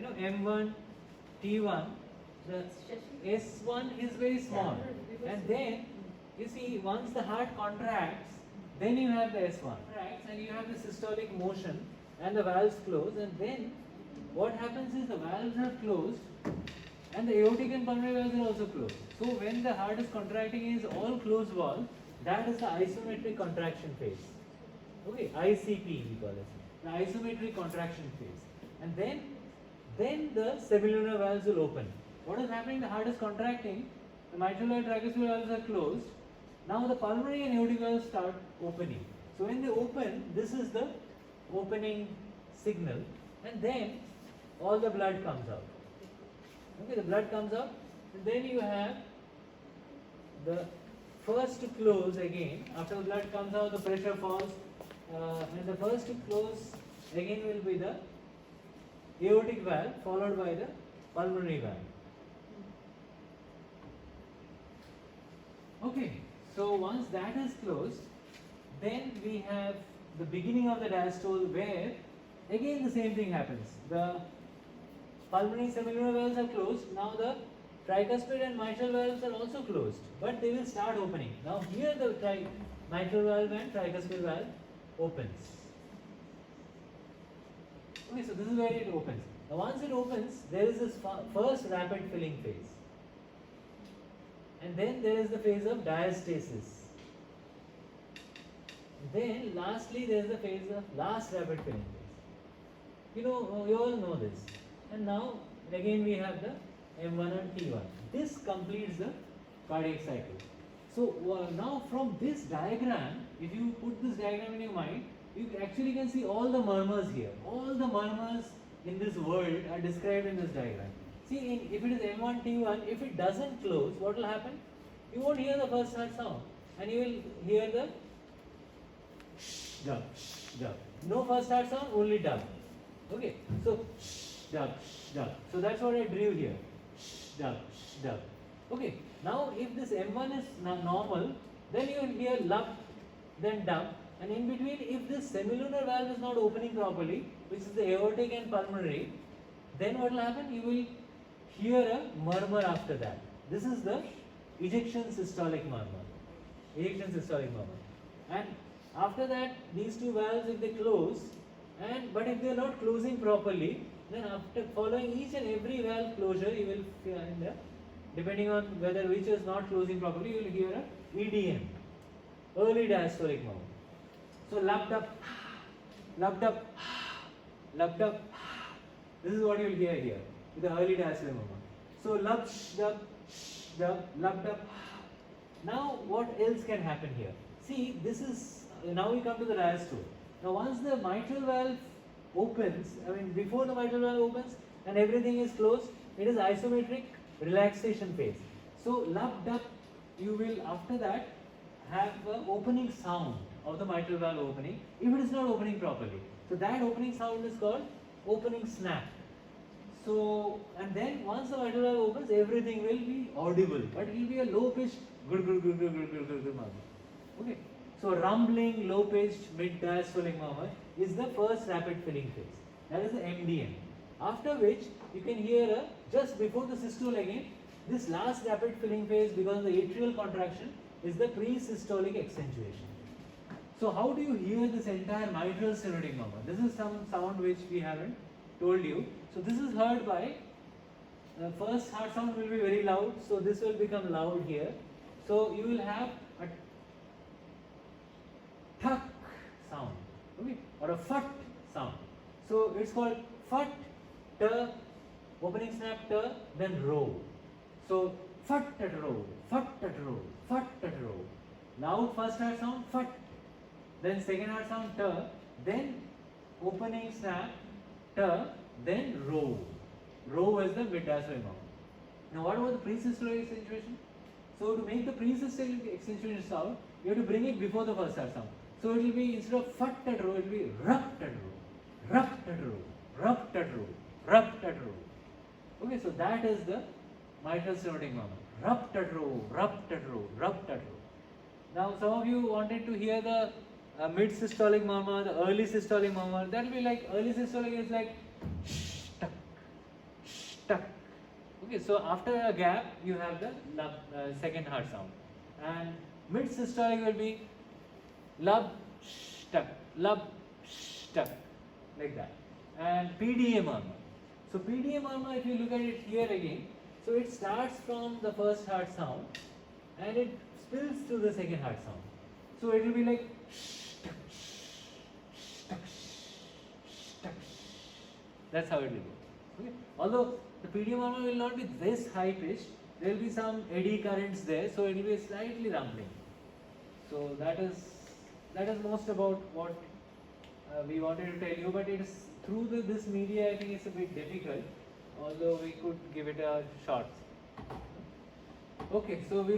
M1, T1, the S1 is very small, and then you see once the heart contracts, then you have the S1 contracts and you have the systolic motion and the valves close, and then what happens is the valves are closed and the aortic and pulmonary valves are also closed. So when the heart is contracting is all closed valve, that is the isometric contraction phase. Okay, ICP we call it, the isometric contraction phase. And then the semilunar valves will open. What is happening? The heart is contracting, the mitral and tricuspid valves are closed. Now the pulmonary and aortic valves start opening. So when they open, this is the opening signal, and then all the blood comes out. Okay, the blood comes out, and then you have the first to close again. After the blood comes out, the pressure falls, and the first to close again will be the aortic valve, followed by the pulmonary valve. Okay, so once that is closed, then we have the beginning of the diastole, where again the same thing happens. The pulmonary semilunar valves are closed. Now the tricuspid and mitral valves are also closed, but they will start opening. Now here the mitral valve and tricuspid valve opens. Okay, so this is where it opens. Now once it opens, there is this first rapid filling phase, and then there is the phase of diastasis. Then lastly there is the phase of last rapid filling phase. You all know this. And now again we have the M1 and T1. This completes the cardiac cycle. So now from this diagram, if you put this diagram in your mind, you actually can see all the murmurs here. All the murmurs in this world are described in this diagram. See, if it is M1, T1, if it doesn't close, what will happen? You won't hear the first heart sound, and you will hear the dub, dub. No first heart sound, only dub. Okay, so dub, dub. So that's what I drew here. Dub, dub. Okay, now if this M1 is normal, then you will hear lub, then dub, and in between, if this semilunar valve is not opening properly, which is the aortic and pulmonary, then what will happen? You will hear a murmur after that. This is the ejection systolic murmur. Ejection systolic murmur. And after that, these two valves, if they close, but if they are not closing properly, then after following each and every valve closure, you will find depending on whether which is not closing properly, you will hear a EDM, early diastolic murmur. So lubbed up, lubbed up, lubbed up. This is what you will hear here with the early diastolic murmur. So lub, dub, dub, lubbed up. Now what else can happen here? See, this is now we come to the diastole. Now once the mitral valve opens, before the mitral valve opens and everything is closed, it is isometric relaxation phase. So lubbed up, you will after that have the opening sound of the mitral valve opening, if it is not opening properly. So that opening sound is called opening snap. So, and then once the mitral valve opens, everything will be audible, but it will be a low pitched murmur. Okay. So rumbling, low pitched, mid diastolic murmur is the first rapid filling phase. That is the MDM. After which you can hear just before the systole again, this last rapid filling phase, because of the atrial contraction, is the pre-systolic accentuation. So how do you hear this entire mitral stenotic murmur? This is some sound which we haven't told you. So this is heard by, the first heart sound will be very loud, so this will become loud here. So you will have a thuk sound, okay, or a fut sound. So it's called fut, t, opening snap, t, then row. So fut at row, fut at row, fut at row. Loud first heart sound, fut. Then second heart sound, t, then opening snap, t, then row. Row is the mid diastolic murmur. Now what about the pre-systolic accentuation? So to make the pre-systolic accentuation sound, you have to bring it before the first heart sound. So it will be, instead of fut at row, it will be rupt at row, rupt at row, rupt at row, rupt at row. Okay, so that is the mitral stenotic murmur. Rupt at row, rupt at row, rupt at row. Now some of you wanted to hear the mid systolic murmur, the early systolic murmur. That will be like, early systolic is like shh, tuck, Okay, so after a gap you have the lub, second hard sound, and mid systolic will be lub stuck, lub stuck, like that. And PDA murmur. So PDA murmur, if you look at it here again, so it starts from the first hard sound and it spills to the second hard sound. So it will be like stuck, stuck, stuck. That's how it will go. Okay. Although the PDA murmur will not be this high pitched, there will be some eddy currents there, so it will be slightly rumbling. So that is most about what we wanted to tell you, but it is through this media I think it's a bit difficult, although we could give it a shot. Okay, so we'll